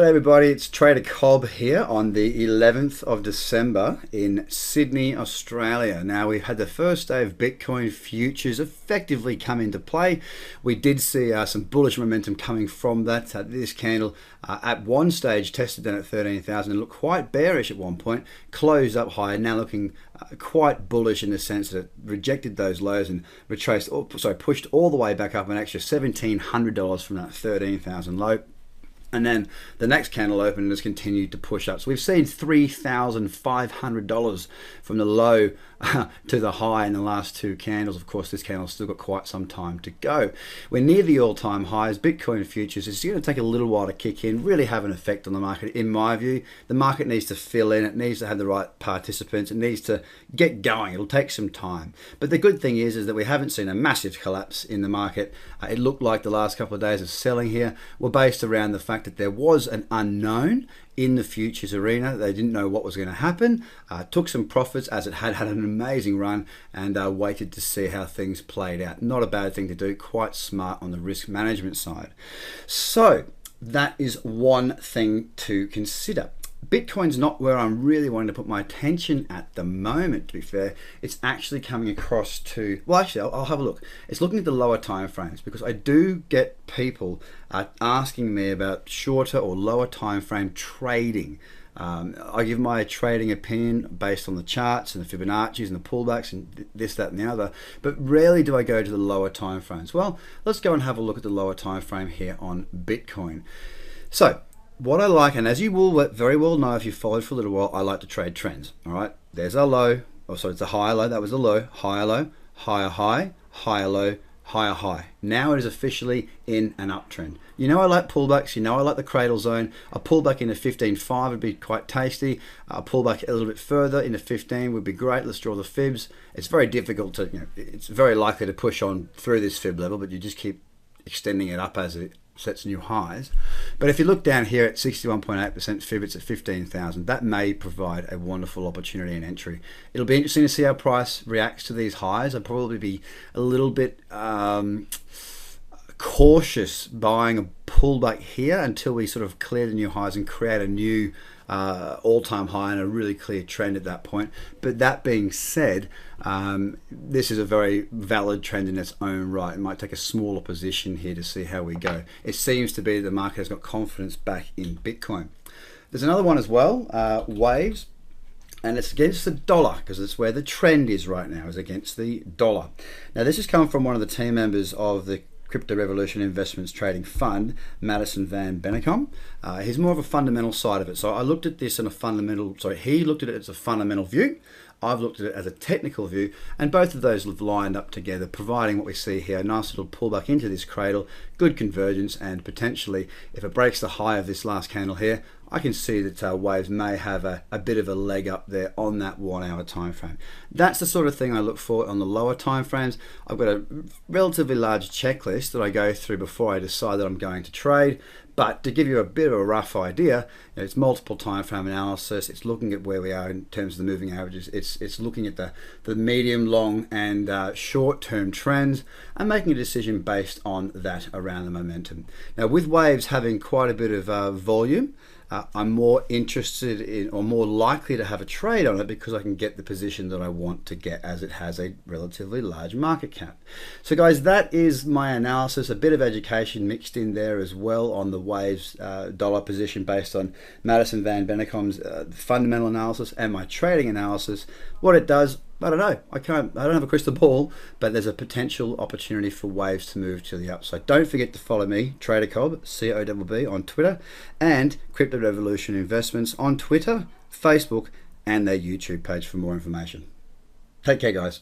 G'day everybody, it's Trader Cobb here on the 11th of December in Sydney, Australia. Now we've had the first day of Bitcoin futures effectively come into play. We did see some bullish momentum coming from that. This candle at one stage tested down at 13,000 and looked quite bearish at one point, closed up high, now looking quite bullish in the sense that it rejected those lows and pushed all the way back up an extra $1,700 from that 13,000 low. And then the next candle opened and has continued to push up. So we've seen $3,500 from the low to the high in the last two candles. Of course, this candle's still got quite some time to go. We're near the all-time highs. Bitcoin futures is going to take a little while to kick in, really have an effect on the market. In my view, the market needs to fill in. It needs to have the right participants. It needs to get going. It'll take some time. But the good thing is that we haven't seen a massive collapse in the market. It looked like the last couple of days of selling here were based around the fact that there was an unknown in the futures arena. They didn't know what was going to happen, took some profits as it had an amazing run, and waited to see how things played out. Not a bad thing to do, quite smart on the risk management side. So that is one thing to consider. Bitcoin's not where I'm really wanting to put my attention at the moment, to be fair. It's actually coming across to, well, actually, I'll have a look. It's looking at the lower time frames because I do get people asking me about shorter or lower time frame trading. I give my trading opinion based on the charts and the Fibonacci's and the pullbacks and this, that, and the other, but rarely do I go to the lower time frames. Well, let's go and have a look at the lower time frame here on Bitcoin. So, what I like, and as you will very well know if you've followed for a little while, I like to trade trends. All right, there's our low. Oh, sorry, it's a higher low. That was the low. Higher low, higher high, higher low, higher high. Now it is officially in an uptrend. You know I like pullbacks. You know I like the cradle zone. A pullback into 15.5 would be quite tasty. A pullback a little bit further into 15 would be great. Let's draw the fibs. It's very difficult to, it's very likely to push on through this fib level, but you just keep extending it up as it sets new highs. But if you look down here at 61.8% fib, it's at 15,000. That may provide a wonderful opportunity and entry. It'll be interesting to see how price reacts to these highs. I'd probably be a little bit cautious buying a pullback here until we sort of clear the new highs and create a new all-time high and a really clear trend at that point. But that being said, this is a very valid trend in its own right. It might take a smaller position here to see how we go. It seems to be the market has got confidence back in Bitcoin. There's another one as well, Waves, and it's against the dollar because it's where the trend is right now, is against the dollar. Now this has come from one of the team members of the Crypto Revolution Investments Trading Fund, Madison Van Bennekom. He's more of a fundamental side of it. So I looked at this in a fundamental, he looked at it as a fundamental view. I've looked at it as a technical view, and both of those have lined up together, providing what we see here, a nice little pullback into this cradle, good convergence, and potentially, if it breaks the high of this last candle here, I can see that Waves may have a bit of a leg up there on that 1 hour time frame. That's the sort of thing I look for on the lower time frames. I've got a relatively large checklist that I go through before I decide that I'm going to trade. But to give you a bit of a rough idea, it's multiple time frame analysis. It's looking at where we are in terms of the moving averages. It's looking at the medium, long, and short-term trends and making a decision based on that around the momentum. Now, with Waves having quite a bit of volume, I'm more interested in, or more likely to have a trade on it because I can get the position that I want to get as it has a relatively large market cap. So guys, that is my analysis, a bit of education mixed in there as well on the Waves dollar position based on Madison Van Bennekom's fundamental analysis and my trading analysis. What it does, I don't know. I don't have a crystal ball, but there's a potential opportunity for Waves to move to the upside. Don't forget to follow me, Trader Cobb, COBB, on Twitter, and Crypto Revolution Investments on Twitter, Facebook, and their YouTube page for more information. Take care, guys.